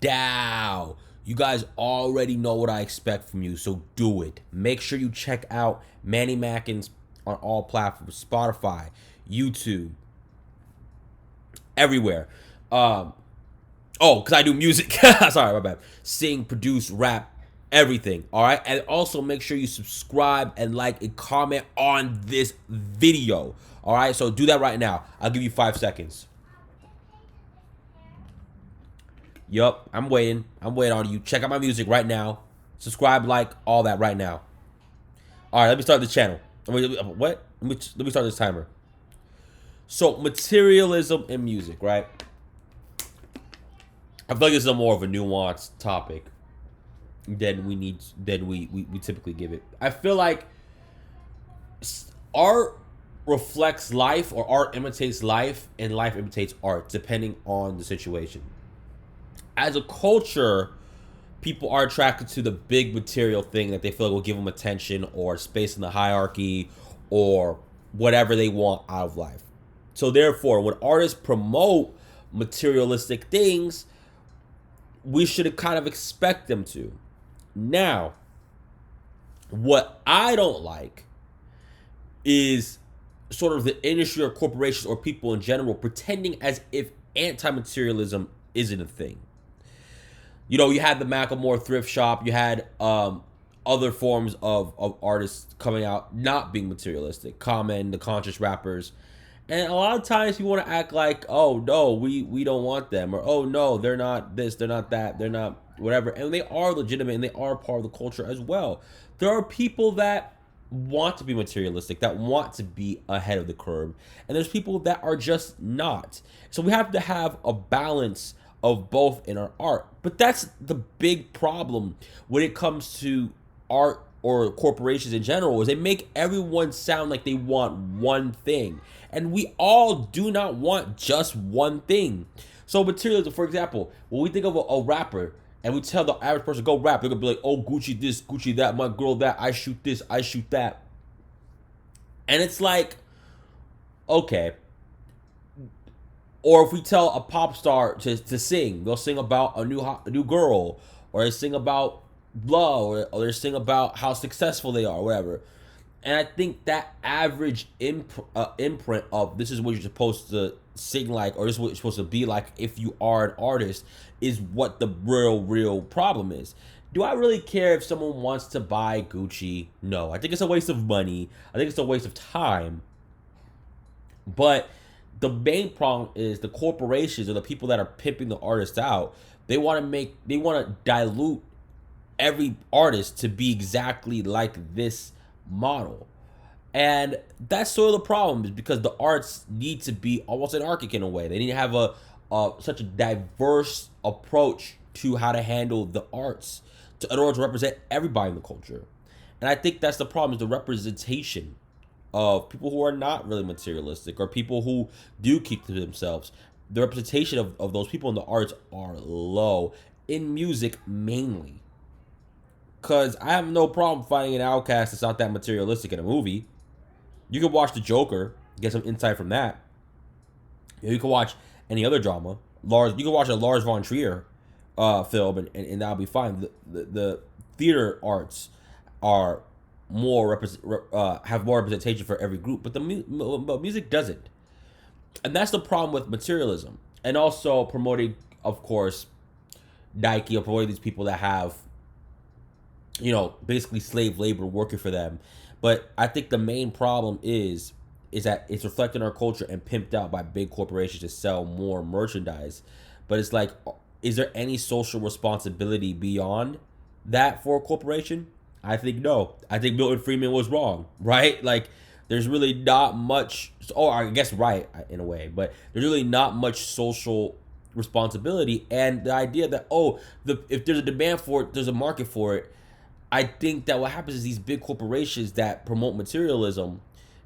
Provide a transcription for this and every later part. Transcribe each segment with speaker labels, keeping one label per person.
Speaker 1: down. You guys already know what I expect from you, so do it. Make sure you check out Manny Mackins on all platforms, Spotify, YouTube, everywhere. Oh, because I do music. Sorry, my bad. Sing, produce, rap, everything. All right. And also make sure you subscribe and like and comment on this video. All right. So do that right now. I'll give you 5 seconds. Yup. I'm waiting. I'm waiting on you. Check out my music right now. Subscribe, like, all that right now. All right. Let me start the channel. What? Let me start this timer. So materialism in music, right? I feel like this is a more of a nuanced topic than we typically give it. I feel like art reflects life, or art imitates life, and life imitates art, depending on the situation. As a culture, people are attracted to the big material thing that they feel like will give them attention or space in the hierarchy or whatever they want out of life. So therefore, when artists promote materialistic things, we should kind of expect them to. Now, what I don't like is sort of the industry or corporations or people in general pretending as if anti-materialism isn't a thing. You know, you had the Macklemore thrift shop, you had other forms of artists coming out not being materialistic, Common, the conscious rappers. And a lot of times you want to act like, oh, no, we don't want them. Or, oh, no, they're not this, they're not that, they're not whatever. And they are legitimate and they are part of the culture as well. There are people that want to be materialistic, that want to be ahead of the curve. And there's people that are just not. So we have to have a balance of both in our art. But that's the big problem when it comes to art or corporations in general, is they make everyone sound like they want one thing. And we all do not want just one thing. So materialism, for example, when we think of a rapper and we tell the average person, go rap, they're gonna be like, oh, Gucci this, Gucci that, my girl that, I shoot this, I shoot that. And it's like, okay. Or if we tell a pop star to sing, they'll sing about a new girl, or they sing about love, or they sing about how successful they are, whatever. And I think that average imprint of this is what you're supposed to sing like, or this is what you're supposed to be like if you are an artist, is what the real problem is. Do I really care if someone wants to buy Gucci? No. I think it's a waste of money. I think it's a waste of time. But the main problem is the corporations or the people that are pimping the artist out. They want to dilute every artist to be exactly like this model. And that's sort of the problem, is because the arts need to be almost anarchic in a way. They need to have such a diverse approach to how to handle the arts in order to represent everybody in the culture. And I think that's the problem, is the representation of people who are not really materialistic, or people who do keep to themselves. The representation of those people in the arts are low, in music mainly. Because I have no problem finding an outcast that's not that materialistic in a movie. You can watch The Joker, get some insight from that. You can watch any other drama. You can watch a Lars von Trier film, and that'll be fine. The theater arts are have more representation for every group, but but music doesn't. And that's the problem with materialism. And also promoting, of course, Nike, or promoting these people that have, you know, basically slave labor working for them. But I think the main problem is that it's reflected in our culture and pimped out by big corporations to sell more merchandise. But it's like, is there any social responsibility beyond that for a corporation? I think no. I think Milton Friedman was wrong, right? Like, there's really not much, or I guess right in a way, but there's really not much social responsibility. And the idea that, if there's a demand for it, there's a market for it. I think that what happens is these big corporations that promote materialism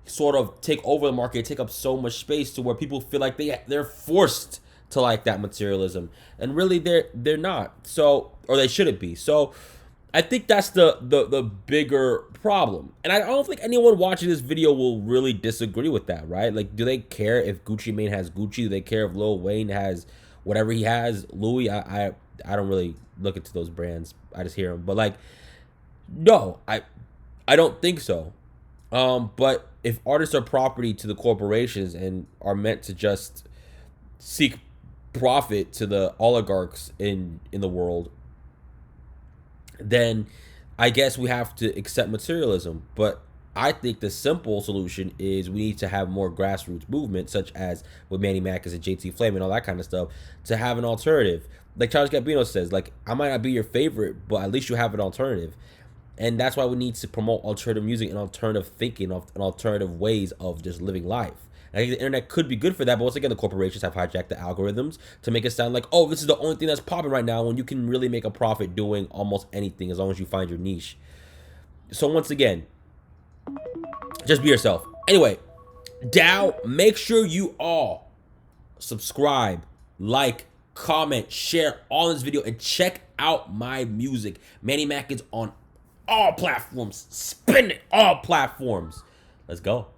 Speaker 1: sort of take over the market, take up so much space to where people feel like they're forced to like that materialism, and really they're not. So, or they shouldn't be. So I think that's the bigger problem. And I don't think anyone watching this video will really disagree with that, right? Like, do they care if Gucci Mane has Gucci? Do they care if Lil Wayne has whatever he has, Louis? I don't really look into those brands. I just hear them. But like, no, I don't think so. But if artists are property to the corporations and are meant to just seek profit to the oligarchs in the world, then I guess we have to accept materialism. But I think the simple solution is we need to have more grassroots movement, such as with Manny Mackis and JT Flame and all that kind of stuff, to have an alternative. Like Charles Gambino says, like, I might not be your favorite, but at least you have an alternative. And that's why we need to promote alternative music and alternative thinking, and alternative ways of just living life. I think the internet could be good for that, but once again, the corporations have hijacked the algorithms to make it sound like, oh, this is the only thing that's popping right now, when you can really make a profit doing almost anything as long as you find your niche. So once again, just be yourself. Anyway, Dow, make sure you all subscribe, like, comment, share all this video, and check out my music. Manny Mack is on all platforms. Spin it, all platforms. Let's go.